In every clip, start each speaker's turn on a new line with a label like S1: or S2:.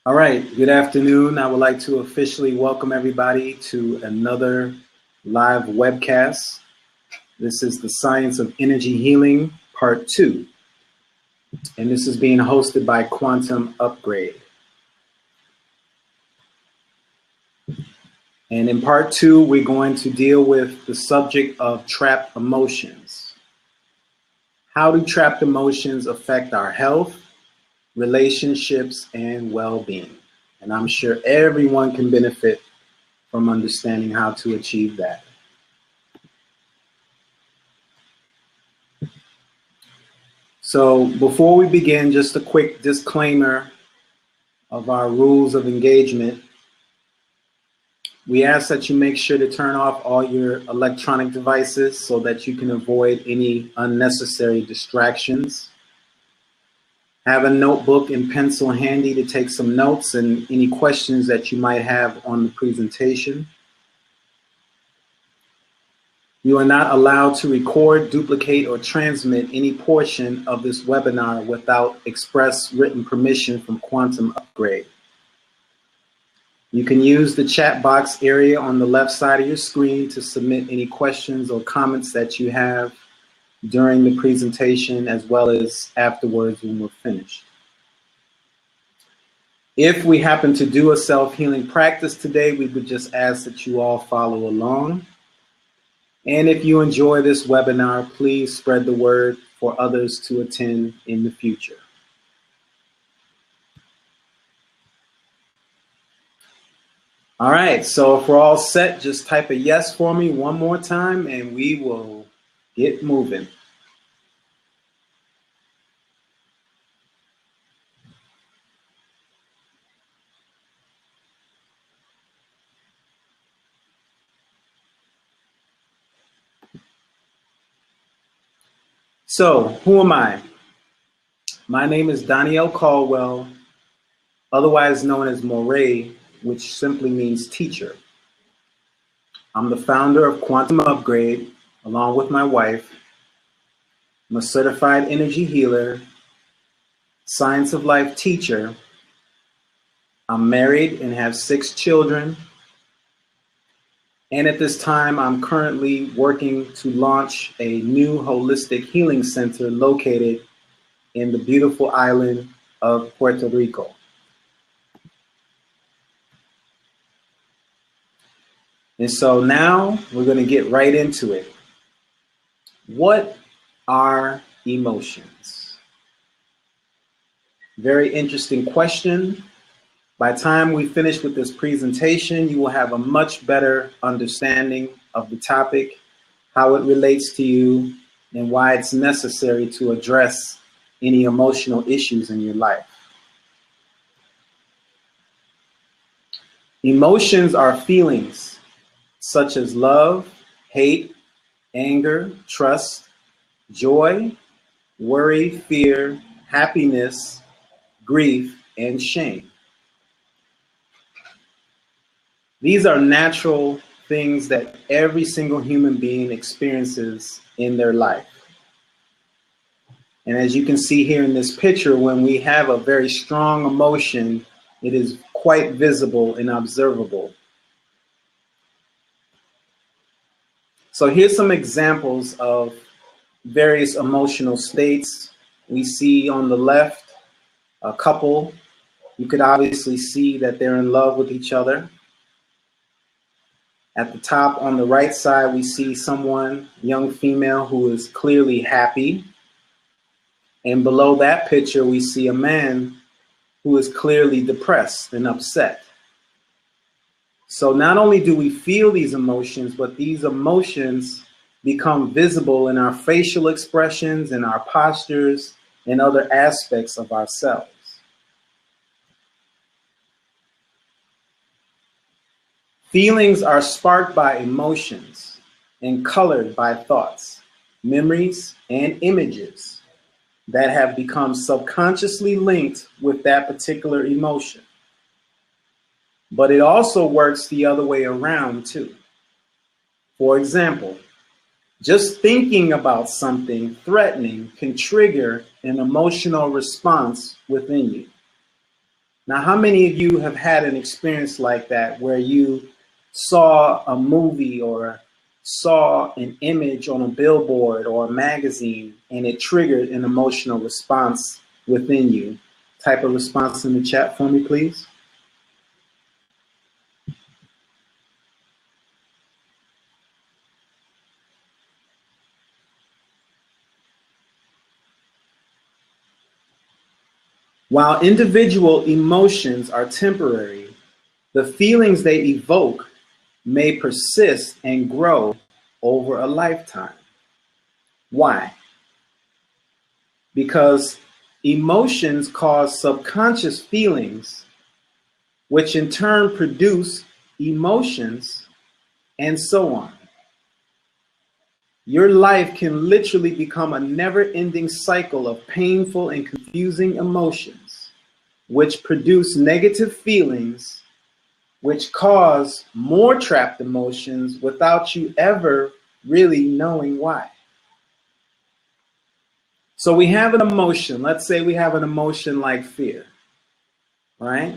S1: All right, good afternoon. I would like to officially welcome everybody to another live webcast. This is the Science of Energy Healing, Part 2. And this is being hosted by Quantum Upgrade. And in Part 2, we're going to deal with the subject of trapped emotions. How do trapped emotions affect our health, relationships, and well-being? And I'm sure everyone can benefit from understanding how to achieve that. So before we begin, just a quick disclaimer of our rules of engagement. We ask that you make sure to turn off all your electronic devices so that you can avoid any unnecessary distractions. Have a notebook and pencil handy to take some notes and any questions that you might have on the presentation. You are not allowed to record, duplicate, or transmit any portion of this webinar without express written permission from Quantum Upgrade. You can use the chat box area on the left side of your screen to submit any questions or comments that you have during the presentation, as well as afterwards when we're finished. If we happen to do a self-healing practice today, we would just ask that you all follow along. And if you enjoy this webinar, please spread the word for others to attend in the future. All right, so if we're all set, just type a yes for me one more time and we will get moving. So, who am I? My name is Danielle Caldwell, otherwise known as Moray, which simply means teacher. I'm the founder of Quantum Upgrade, along with my wife. I'm a certified energy healer, science of life teacher. I'm married and have 6 children. And at this time, I'm currently working to launch a new holistic healing center located in the beautiful island of Puerto Rico. And so now we're going to get right into it. What are emotions? Very interesting question. By the time we finish with this presentation, you will have a much better understanding of the topic, how it relates to you, and why it's necessary to address any emotional issues in your life. Emotions are feelings such as love, hate, anger, trust, joy, worry, fear, happiness, grief, and shame. These are natural things that every single human being experiences in their life. And as you can see here in this picture, when we have a very strong emotion, it is quite visible and observable. So here's some examples of various emotional states. We see on the left a couple. You could obviously see that they're in love with each other. At the top on the right side, we see someone, young female, who is clearly happy. And below that picture, we see a man who is clearly depressed and upset. So not only do we feel these emotions, but these emotions become visible in our facial expressions, in our postures, and other aspects of ourselves. Feelings are sparked by emotions and colored by thoughts, memories, and images that have become subconsciously linked with that particular emotion. But it also works the other way around too. For example, just thinking about something threatening can trigger an emotional response within you. Now, how many of you have had an experience like that where you saw a movie or saw an image on a billboard or a magazine and it triggered an emotional response within you? Type a response in the chat for me, please. While individual emotions are temporary, the feelings they evoke may persist and grow over a lifetime. Why? Because emotions cause subconscious feelings, which in turn produce emotions, and so on. Your life can literally become a never-ending cycle of painful and confusing emotions, which produce negative feelings, which cause more trapped emotions without you ever really knowing why. So we have an emotion. Let's say we have an emotion like fear, right?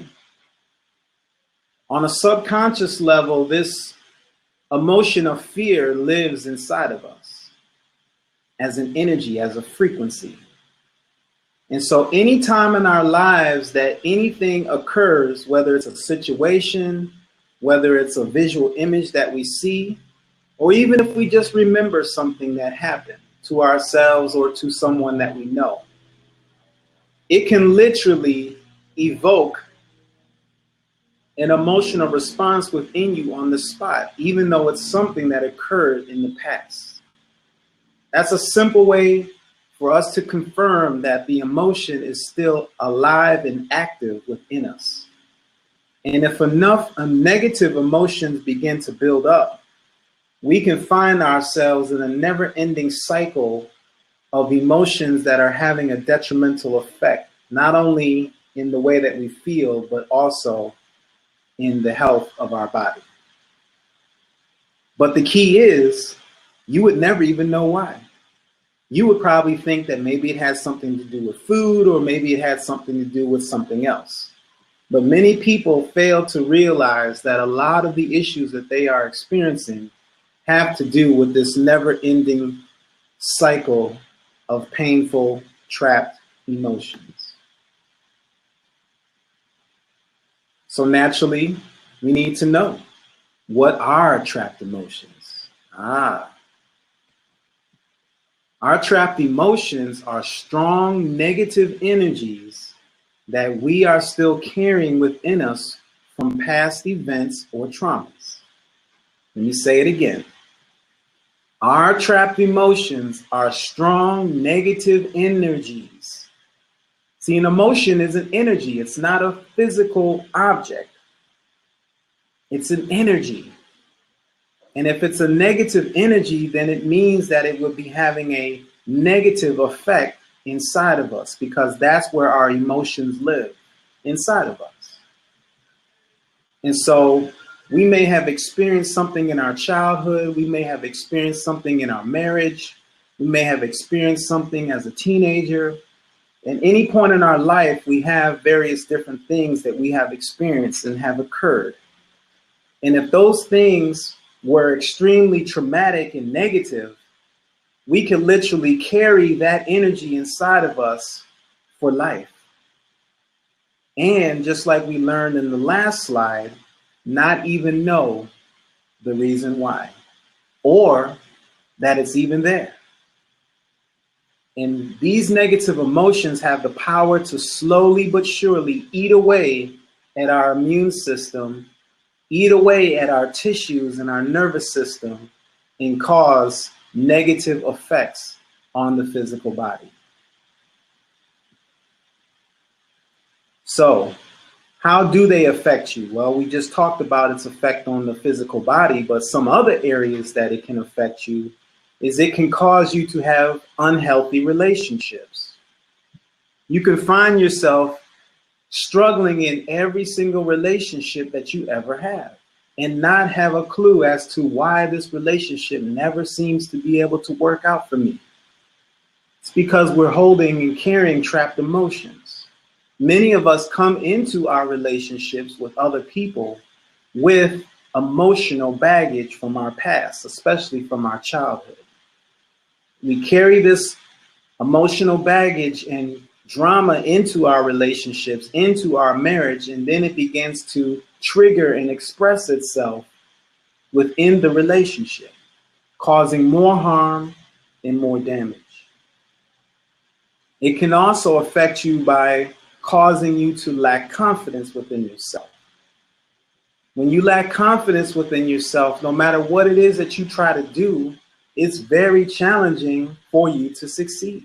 S1: On a subconscious level, this emotion of fear lives inside of us as an energy, as a frequency. And so anytime in our lives that anything occurs, whether it's a situation, whether it's a visual image that we see, or even if we just remember something that happened to ourselves or to someone that we know, it can literally evoke an emotional response within you on the spot, even though it's something that occurred in the past. That's a simple way for us to confirm that the emotion is still alive and active within us. And if enough negative emotions begin to build up, we can find ourselves in a never-ending cycle of emotions that are having a detrimental effect, not only in the way that we feel, but also in the health of our body. But the key is, you would never even know why. You would probably think that maybe it has something to do with food, or maybe it had something to do with something else. But many people fail to realize that a lot of the issues that they are experiencing have to do with this never-ending cycle of painful, trapped emotions. So naturally, we need to know, what are trapped emotions? Our trapped emotions are strong negative energies that we are still carrying within us from past events or traumas. Let me say it again. Our trapped emotions are strong negative energies. See, an emotion is an energy. It's not a physical object. It's an energy. And if it's a negative energy, then it means that it will be having a negative effect inside of us, because that's where our emotions live, inside of us. And so we may have experienced something in our childhood. We may have experienced something in our marriage. We may have experienced something as a teenager. At any point in our life, we have various different things that we have experienced and have occurred. And if those things were extremely traumatic and negative, we can literally carry that energy inside of us for life. And just like we learned in the last slide, not even know the reason why, or that it's even there. And these negative emotions have the power to slowly but surely eat away at our immune system, eat away at our tissues and our nervous system, and cause negative effects on the physical body. So, how do they affect you? Well, we just talked about its effect on the physical body, but some other areas that it can affect you is it can cause you to have unhealthy relationships. You can find yourself struggling in every single relationship that you ever have and not have a clue as to why this relationship never seems to be able to work out for me. It's because we're holding and carrying trapped emotions. Many of us come into our relationships with other people with emotional baggage from our past, especially from our childhood. We carry this emotional baggage and drama into our relationships, into our marriage, and then it begins to trigger and express itself within the relationship, causing more harm and more damage. It can also affect you by causing you to lack confidence within yourself. When you lack confidence within yourself, no matter what it is that you try to do, it's very challenging for you to succeed.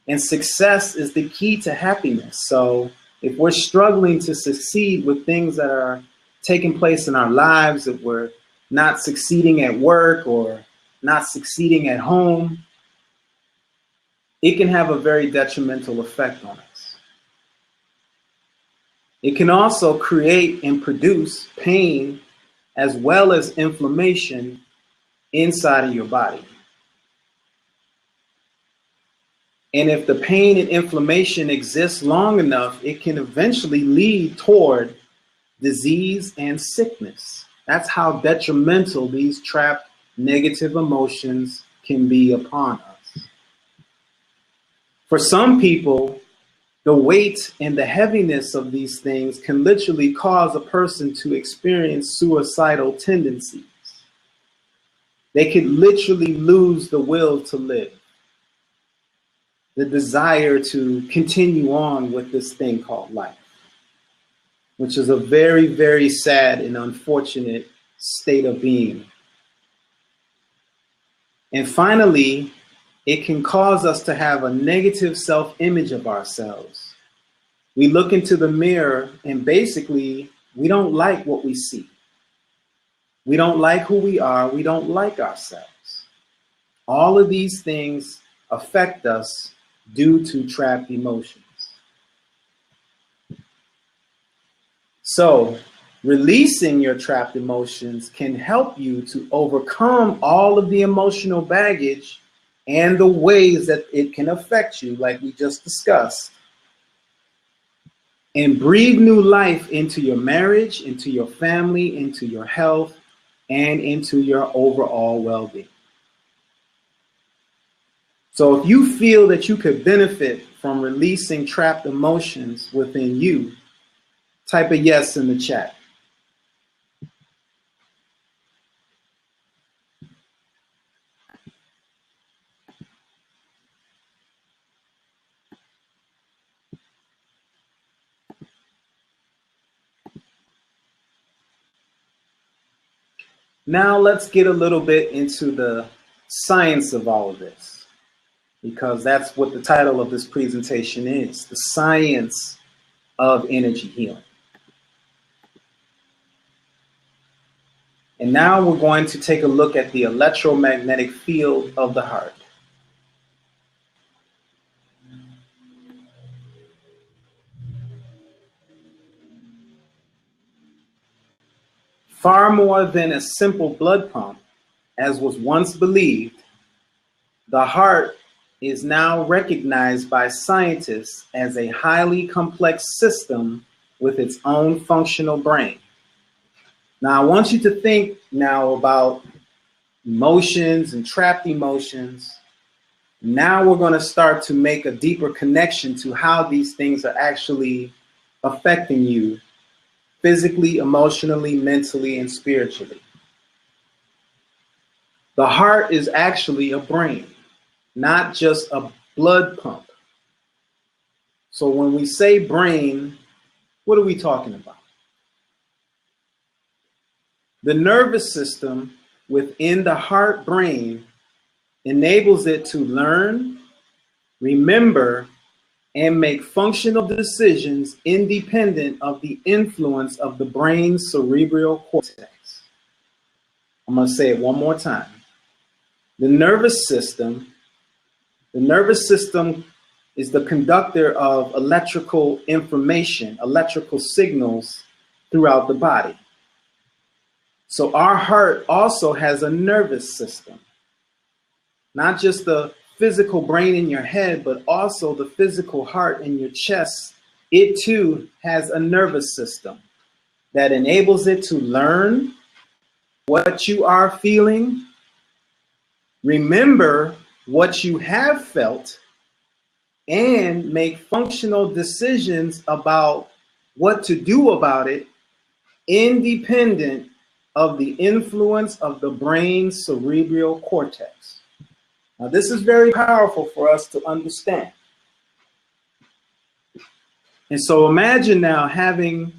S1: And success is the key to happiness. So if we're struggling to succeed with things that are taking place in our lives, if we're not succeeding at work or not succeeding at home, it can have a very detrimental effect on us. It can also create and produce pain as well as inflammation inside of your body. And if the pain and inflammation exists long enough, it can eventually lead toward disease and sickness. That's how detrimental these trapped negative emotions can be upon us. For some people, the weight and the heaviness of these things can literally cause a person to experience suicidal tendencies. They could literally lose the will to live, the desire to continue on with this thing called life, which is a very, very sad and unfortunate state of being. And finally, it can cause us to have a negative self-image of ourselves. We look into the mirror and basically we don't like what we see. We don't like who we are. We don't like ourselves. All of these things affect us due to trapped emotions. So, releasing your trapped emotions can help you to overcome all of the emotional baggage and the ways that it can affect you, like we just discussed, and breathe new life into your marriage, into your family, into your health, and into your overall well-being. So if you feel that you could benefit from releasing trapped emotions within you, type a yes in the chat. Now let's get a little bit into the science of all of this, because that's what the title of this presentation is, the science of energy healing. And now we're going to take a look at the electromagnetic field of the heart. Far more than a simple blood pump, as was once believed, the heart is now recognized by scientists as a highly complex system with its own functional brain. Now, I want you to think now about emotions and trapped emotions. Now we're going to start to make a deeper connection to how these things are actually affecting you physically, emotionally, mentally, and spiritually. The heart is actually a brain, not just a blood pump. So when we say brain, what are we talking about? The nervous system within the heart brain enables it to learn, remember, and make functional decisions independent of the influence of the brain's cerebral cortex. I'm going to say it one more time. The nervous system is the conductor of electrical information, electrical signals throughout the body. So our heart also has a nervous system, not just the physical brain in your head, but also the physical heart in your chest, it too has a nervous system that enables it to learn what you are feeling, remember what you have felt, and make functional decisions about what to do about it, independent of the influence of the brain's cerebral cortex. Now, this is very powerful for us to understand. And so imagine now having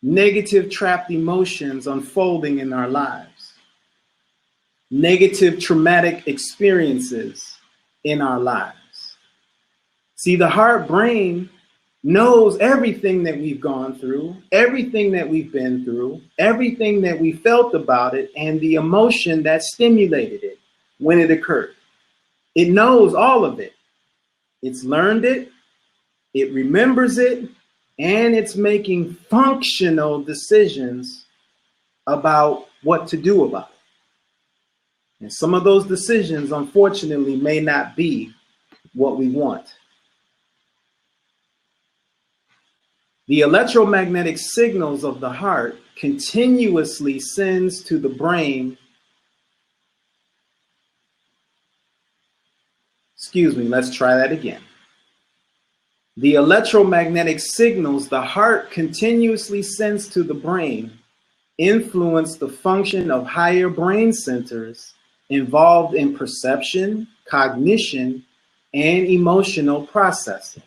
S1: negative trapped emotions unfolding in our lives, negative traumatic experiences in our lives. See, the heart brain knows everything that we've gone through, everything that we've been through, everything that we felt about it, and the emotion that stimulated it when it occurred. It knows all of it. It's learned it, it remembers it, and it's making functional decisions about what to do about it. And some of those decisions, unfortunately, may not be what we want. The electromagnetic signals of the heart continuously sends to the brain. Excuse me, let's try that again. The electromagnetic signals the heart continuously sends to the brain influence the function of higher brain centers involved in perception, cognition, and emotional processing.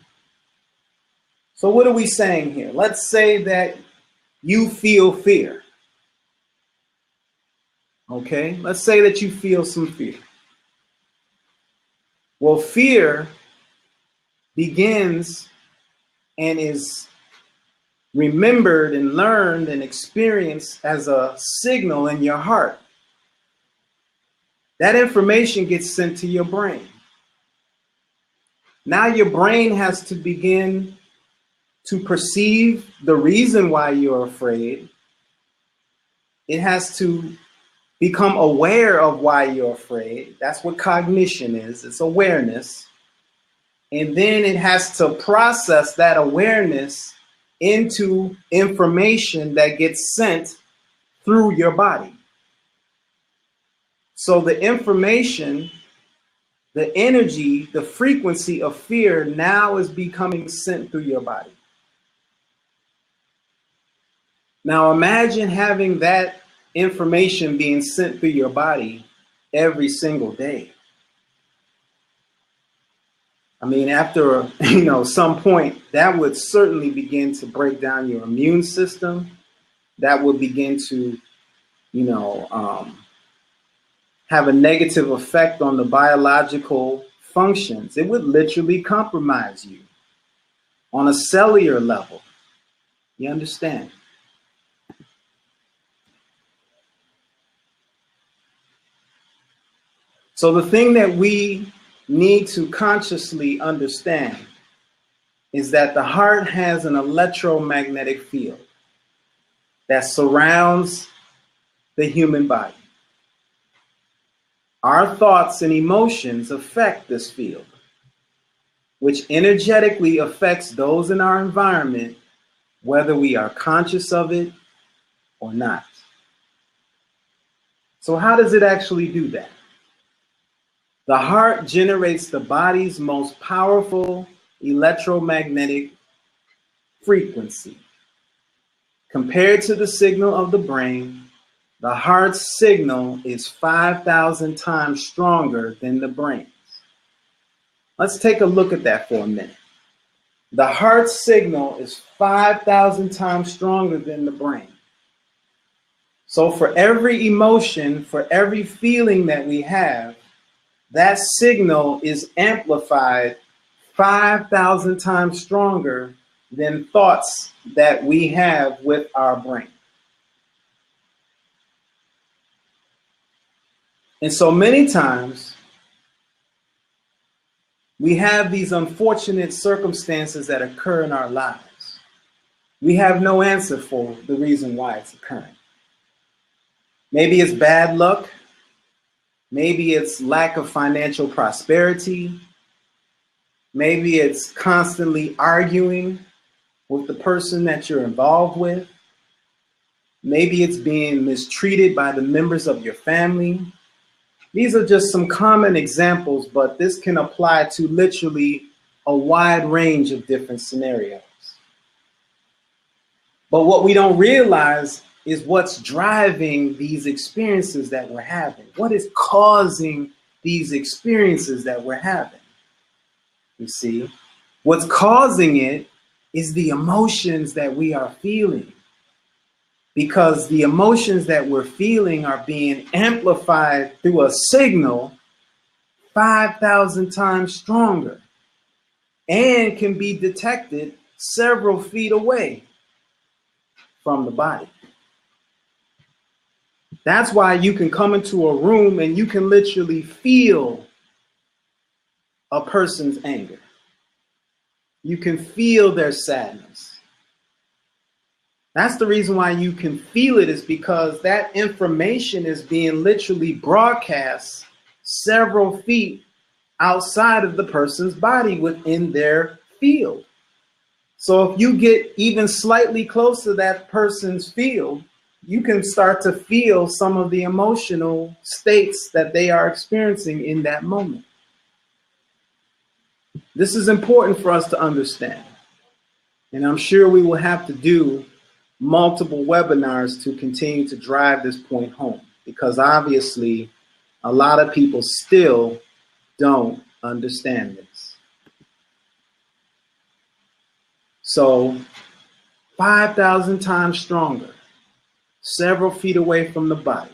S1: So what are we saying here? Let's say that you feel fear. Okay, let's say that you feel some fear. Well, fear begins and is remembered and learned and experienced as a signal in your heart. That information gets sent to your brain. Now your brain has to begin to perceive the reason why you're afraid. It has to become aware of why you're afraid. That's what cognition is. It's awareness. And then it has to process that awareness into information that gets sent through your body. So the information, the energy, the frequency of fear now is becoming sent through your body. Now imagine having that information being sent through your body every single day. I mean, after, some point, that would certainly begin to break down your immune system. That would begin to, have a negative effect on the biological functions. It would literally compromise you on a cellular level. You understand? So the thing that we need to consciously understand is that the heart has an electromagnetic field that surrounds the human body. Our thoughts and emotions affect this field, which energetically affects those in our environment, whether we are conscious of it or not. So how does it actually do that? The heart generates the body's most powerful electromagnetic frequency. Compared to the signal of the brain, the heart's signal is 5,000 times stronger than the brain's. Let's take a look at that for a minute. The heart's signal is 5,000 times stronger than the brain. So for every emotion, for every feeling that we have, that signal is amplified 5,000 times stronger than thoughts that we have with our brain. And so many times we have these unfortunate circumstances that occur in our lives. We have no answer for the reason why it's occurring. Maybe it's bad luck. Maybe it's lack of financial prosperity. Maybe it's constantly arguing with the person that you're involved with. Maybe it's being mistreated by the members of your family. These are just some common examples, but this can apply to literally a wide range of different scenarios. But what we don't realize is what's driving these experiences that we're having. What is causing these experiences that we're having? You see, what's causing it is the emotions that we are feeling. Because the emotions that we're feeling are being amplified through a signal 5,000 times stronger and can be detected several feet away from the body. That's why you can come into a room and you can literally feel a person's anger. You can feel their sadness. That's the reason why you can feel it, is because that information is being literally broadcast several feet outside of the person's body within their field. So if you get even slightly close to that person's field, you can start to feel some of the emotional states that they are experiencing in that moment. This is important for us to understand. And I'm sure we will have to do multiple webinars to continue to drive this point home, because obviously a lot of people still don't understand this. So 5,000 times stronger, several feet away from the body,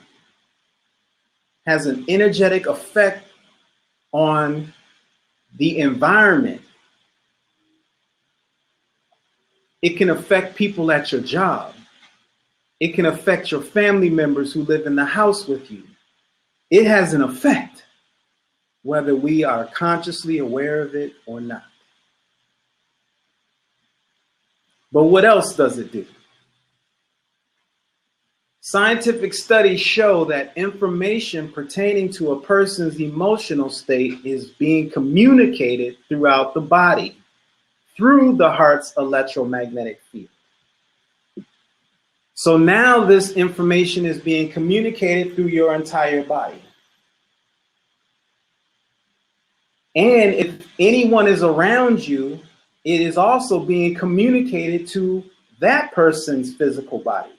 S1: has an energetic effect on the environment. It can affect people at your job. It can affect your family members who live in the house with you. It has an effect, whether we are consciously aware of it or not. But what else does it do? Scientific studies show that information pertaining to a person's emotional state is being communicated throughout the body through the heart's electromagnetic field. So now this information is being communicated through your entire body. And if anyone is around you, it is also being communicated to that person's physical body.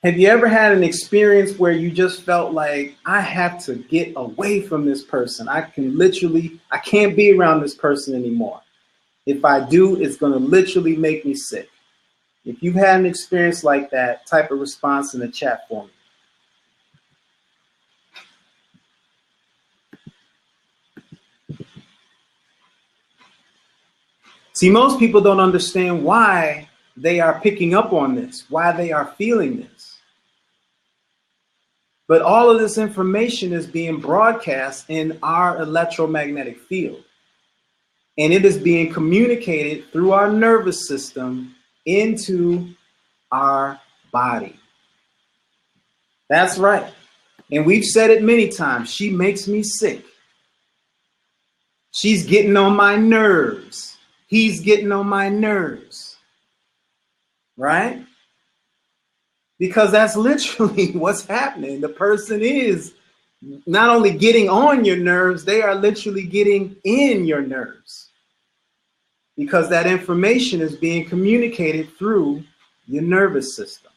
S1: Have you ever had an experience where you just felt like, I have to get away from this person? I can't be around this person anymore. If I do, it's going to literally make me sick. If you've had an experience like that, type a response in the chat for me. See, most people don't understand why they are picking up on this, why they are feeling this. But all of this information is being broadcast in our electromagnetic field. And it is being communicated through our nervous system into our body. That's right. And we've said it many times. She makes me sick. She's getting on my nerves. He's getting on my nerves. Right? Because that's literally what's happening. The person is not only getting on your nerves, they are literally getting in your nerves. Because that information is being communicated through your nervous system.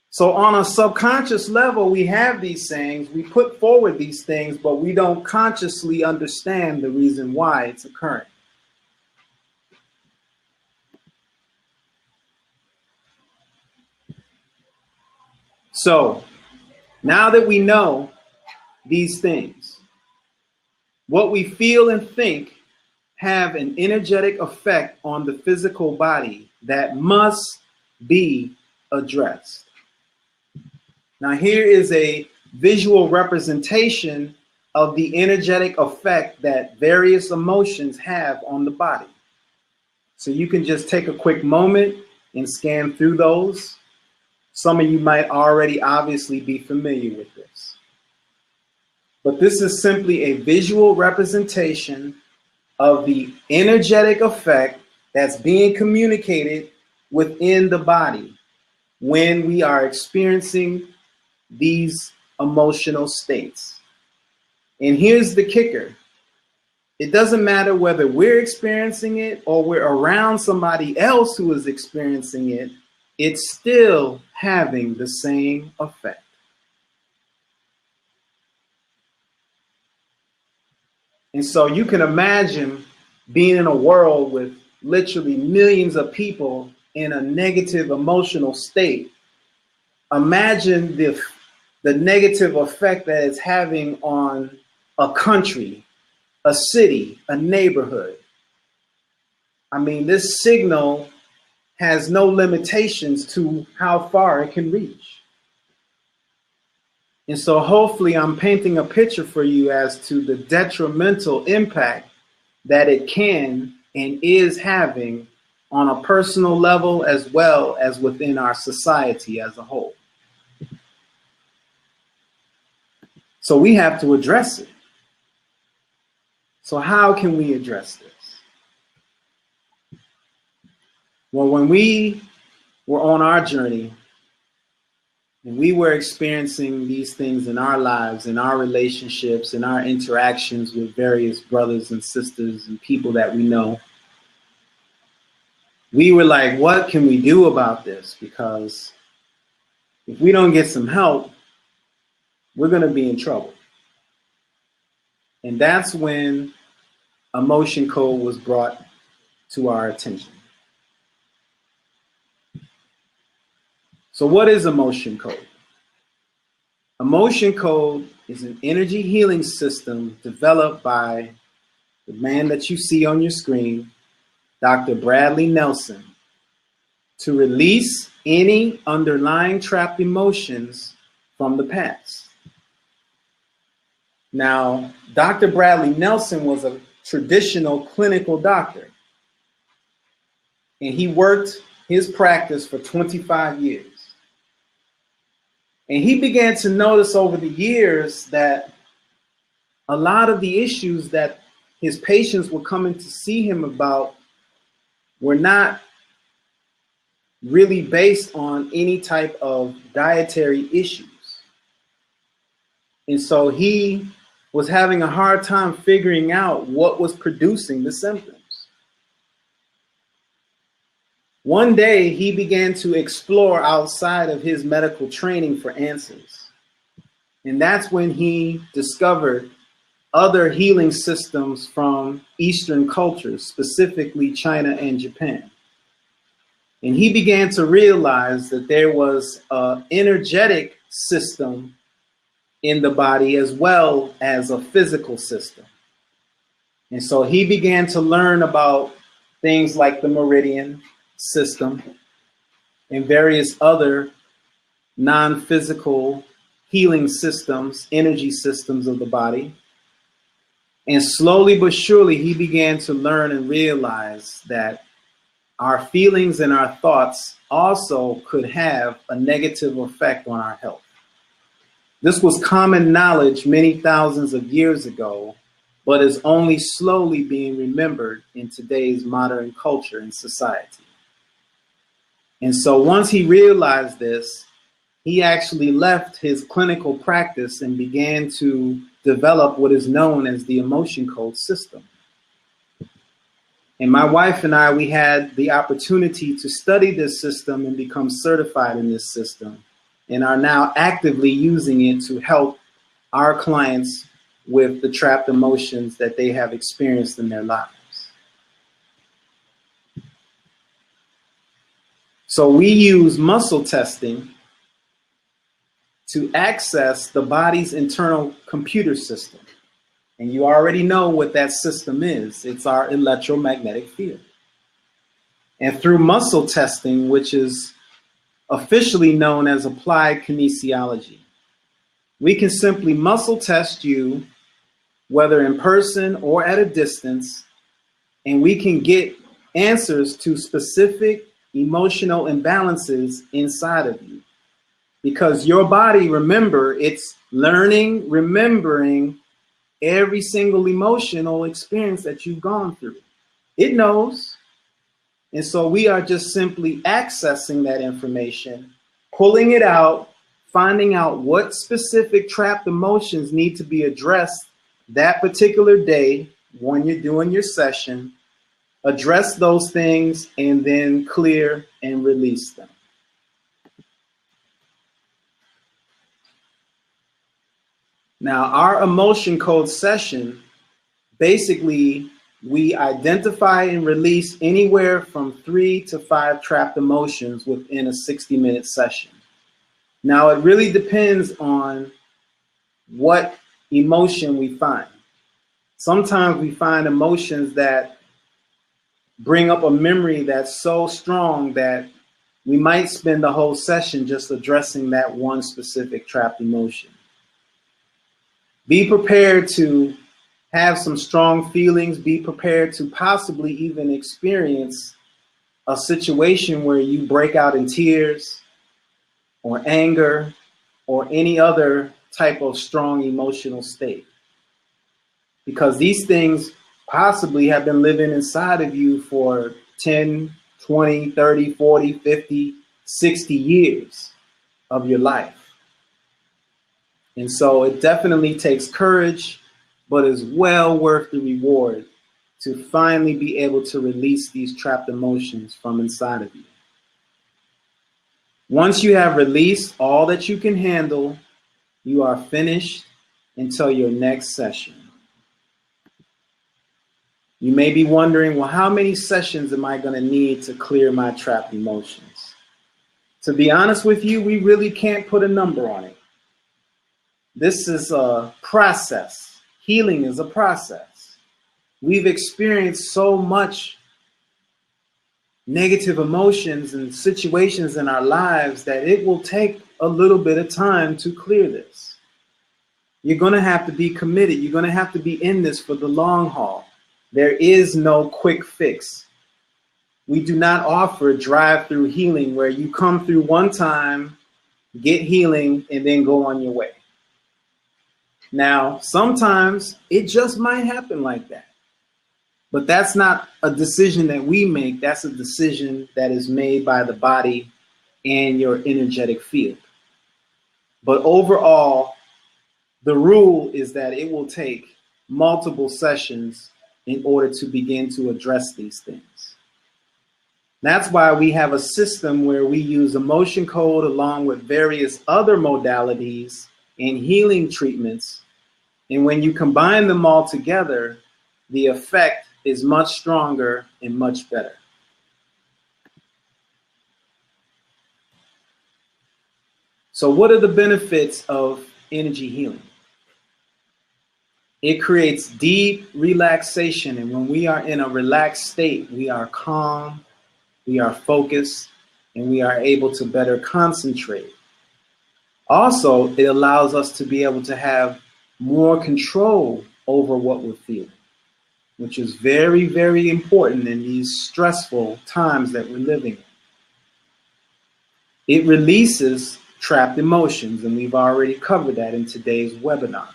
S1: So on a subconscious level, we have these sayings, we put forward these things, but we don't consciously understand the reason why it's occurring. So now that we know these things, what we feel and think have an energetic effect on the physical body that must be addressed. Now here is a visual representation of the energetic effect that various emotions have on the body. So you can just take a quick moment and scan through those Some of you might already obviously be familiar with this. But this is simply a visual representation of the energetic effect that's being communicated within the body when we are experiencing these emotional states. And here's the kicker. It doesn't matter whether we're experiencing it or we're around somebody else who is experiencing it, it's still having the same effect. And so you can imagine being in a world with literally millions of people in a negative emotional state. Imagine the negative effect that it's having on a country, a city, a neighborhood. I mean, this signal has no limitations to how far it can reach. And so hopefully I'm painting a picture for you as to the detrimental impact that it can and is having on a personal level as well as within our society as a whole. So we have to address it. So how can we address this? Well, when we were on our journey and we were experiencing these things in our lives, in our relationships, in our interactions with various brothers and sisters and people that we know, we were like, what can we do about this? Because if we don't get some help, we're going to be in trouble. And that's when emotion code was brought to our attention. So what is emotion code? Emotion code is an energy healing system developed by the man that you see on your screen, Dr. Bradley Nelson, to release any underlying trapped emotions from the past. Now, Dr. Bradley Nelson was a traditional clinical doctor, and he worked his practice for 25 years. And he began to notice over the years that a lot of the issues that his patients were coming to see him about were not really based on any type of dietary issues. And so he was having a hard time figuring out what was producing the symptoms. One day, he began to explore outside of his medical training for answers. And that's when he discovered other healing systems from Eastern cultures, specifically China and Japan. And he began to realize that there was an energetic system in the body as well as a physical system. And so he began to learn about things like the Meridian system and various other non-physical healing systems, energy systems of the body. And slowly but surely, he began to learn and realize that our feelings and our thoughts also could have a negative effect on our health. This was common knowledge many thousands of years ago, but is only slowly being remembered in today's modern culture and society. And so once he realized this, he actually left his clinical practice and began to develop what is known as the emotion code system. And my wife and I, we had the opportunity to study this system and become certified in this system, and are now actively using it to help our clients with the trapped emotions that they have experienced in their lives. So we use muscle testing to access the body's internal computer system. And you already know what that system is. It's our electromagnetic field. And through muscle testing, which is officially known as applied kinesiology, we can simply muscle test you, whether in person or at a distance, and we can get answers to specific emotional imbalances inside of you. Because your body, remember, it's learning, remembering every single emotional experience that you've gone through. It knows. And so we are just simply accessing that information, pulling it out, finding out what specific trapped emotions need to be addressed that particular day when you're doing your session, address those things, and then clear and release them. Now, our emotion code session, basically, we identify and release anywhere from 3 to 5 trapped emotions within a 60-minute session. Now, it really depends on what emotion we find. Sometimes we find emotions that bring up a memory that's so strong that we might spend the whole session just addressing that one specific trapped emotion. Be prepared to have some strong feelings. Be prepared to possibly even experience a situation where you break out in tears or anger or any other type of strong emotional state. Because these things possibly have been living inside of you for 10, 20, 30, 40, 50, 60 years of your life. And so it definitely takes courage, but is well worth the reward to finally be able to release these trapped emotions from inside of you. Once you have released all that you can handle, you are finished until your next session. You may be wondering, well, how many sessions am I going to need to clear my trapped emotions? To be honest with you, we really can't put a number on it. This is a process. Healing is a process. We've experienced so much negative emotions and situations in our lives that it will take a little bit of time to clear this. You're going to have to be committed. You're going to have to be in this for the long haul. There is no quick fix. We do not offer drive-through healing where you come through one time, get healing, and then go on your way. Now, sometimes it just might happen like that. But that's not a decision that we make. That's a decision that is made by the body and your energetic field. But overall, the rule is that it will take multiple sessions in order to begin to address these things. That's why we have a system where we use emotion code along with various other modalities and healing treatments. And when you combine them all together, the effect is much stronger and much better. So what are the benefits of energy healing? It creates deep relaxation. And when we are in a relaxed state, we are calm, we are focused, and we are able to better concentrate. Also, it allows us to be able to have more control over what we're feeling, which is very, very important in these stressful times that we're living in. It releases trapped emotions, and we've already covered that in today's webinar.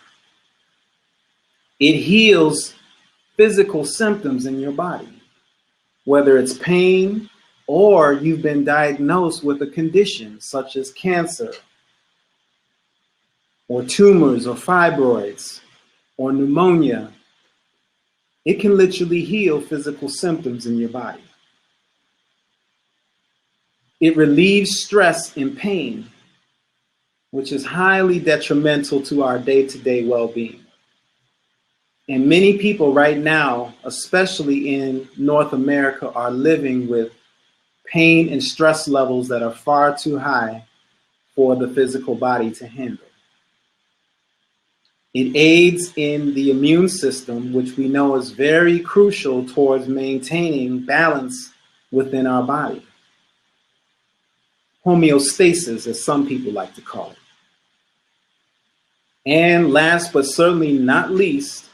S1: It heals physical symptoms in your body, whether it's pain or you've been diagnosed with a condition such as cancer, or tumors, or fibroids, or pneumonia. It can literally heal physical symptoms in your body. It relieves stress and pain, which is highly detrimental to our day-to-day well-being. And many people right now, especially in North America, are living with pain and stress levels that are far too high for the physical body to handle. It aids in the immune system, which we know is very crucial towards maintaining balance within our body. Homeostasis, as some people like to call it. And last but certainly not least,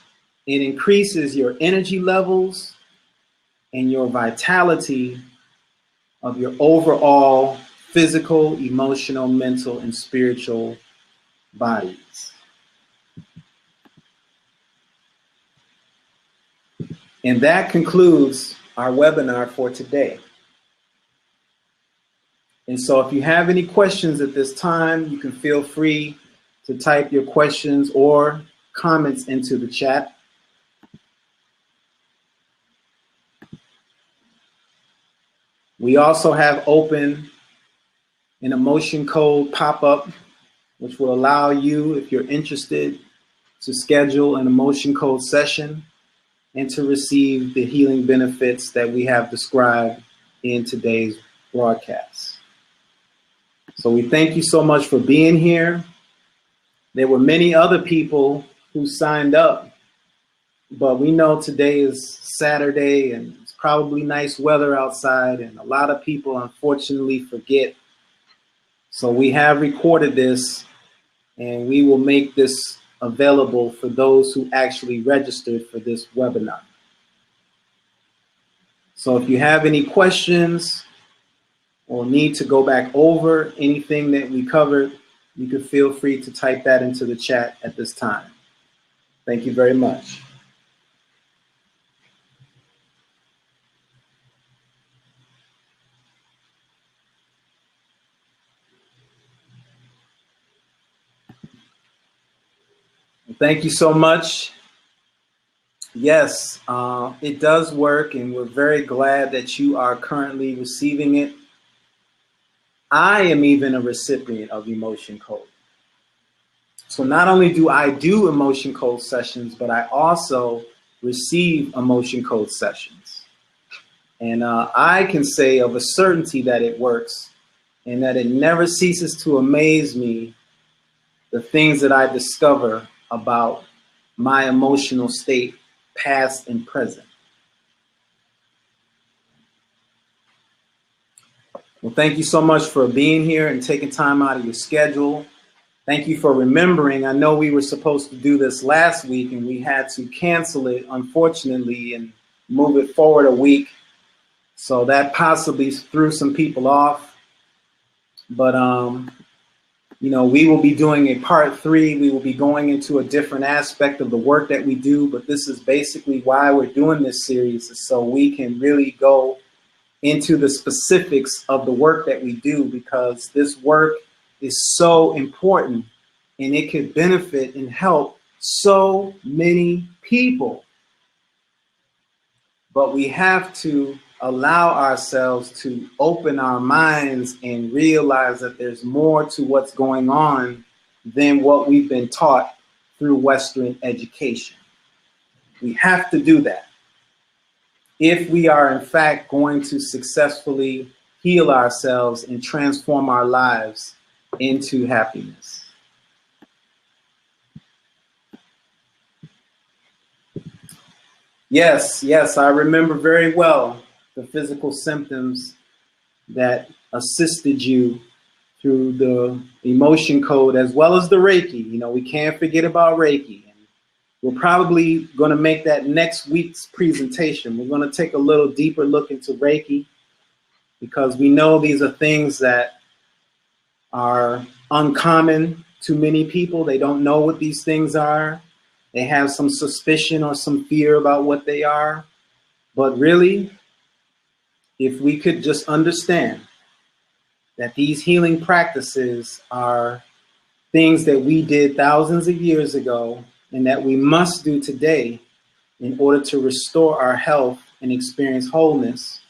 S1: it increases your energy levels and your vitality of your overall physical, emotional, mental, and spiritual bodies. And that concludes our webinar for today. And so if you have any questions at this time, you can feel free to type your questions or comments into the chat. We also have open an emotion code pop-up, which will allow you, if you're interested, to schedule an emotion code session and to receive the healing benefits that we have described in today's broadcast. So we thank you so much for being here. There were many other people who signed up, but we know today is Saturday and it's probably nice weather outside, and a lot of people unfortunately forget. So we have recorded this, and we will make this available for those who actually registered for this webinar. So if you have any questions or need to go back over anything that we covered, you can feel free to type that into the chat at this time. Thank you very much. Thank you so much. Yes, it does work, and we're very glad that you are currently receiving it. I am even a recipient of Emotion Code. So not only do I do Emotion Code sessions, but I also receive Emotion Code sessions. And I can say of a certainty that it works, and that it never ceases to amaze me the things that I discover about my emotional state, past and present. Well, thank you so much for being here and taking time out of your schedule. Thank you for remembering. I know we were supposed to do this last week and we had to cancel it, unfortunately, and move it forward a week. So that possibly threw some people off. But, you know, we will be doing a part 3. We will be going into a different aspect of the work that we do. But this is basically why we're doing this series, is so we can really go into the specifics of the work that we do, because this work is so important and it could benefit and help so many people. But we have to allow ourselves to open our minds and realize that there's more to what's going on than what we've been taught through Western education. We have to do that if we are in fact going to successfully heal ourselves and transform our lives into happiness. Yes, I remember very well the physical symptoms that assisted you through the emotion code as well as the Reiki. You know, we can't forget about Reiki. And we're probably going to make that next week's presentation. We're going to take a little deeper look into Reiki, because we know these are things that are uncommon to many people. They don't know what these things are. They have some suspicion or some fear about what they are. But really, if we could just understand that these healing practices are things that we did thousands of years ago and that we must do today in order to restore our health and experience wholeness,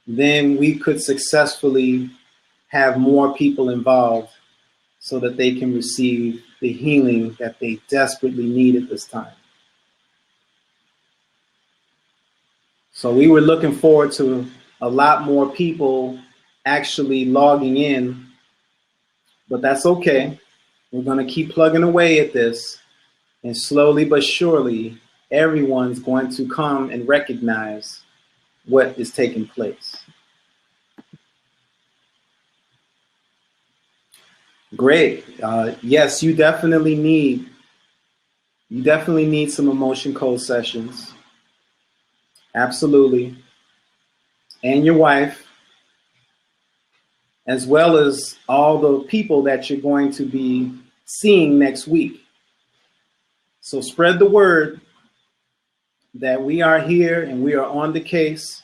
S1: then we could successfully have more people involved so that they can receive the healing that they desperately need at this time. So we were looking forward to a lot more people actually logging in, but that's okay. We're going to keep plugging away at this, and slowly but surely, everyone's going to come and recognize what is taking place. Great. Yes, you definitely need some emotion code sessions. Absolutely. And your wife. as well as all the people that you're going to be seeing next week. So spread the word that we are here and we are on the case,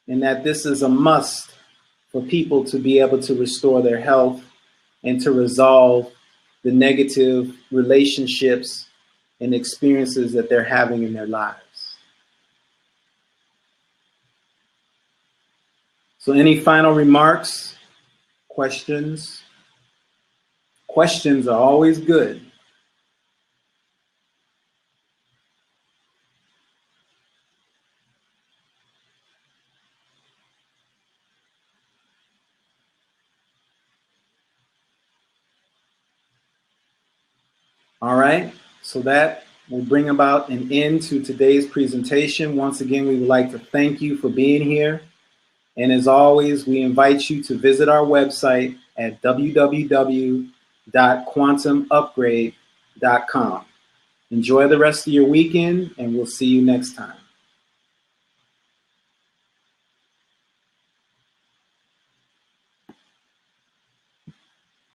S1: and that this is a must for people to be able to restore their health and to resolve the negative relationships and experiences that they're having in their lives. So any final remarks, questions? Questions are always good. All right, so that will bring about an end to today's presentation. Once again, we would like to thank you for being here. And as always, we invite you to visit our website at www.quantumupgrade.com. Enjoy the rest of your weekend, and we'll see you next time.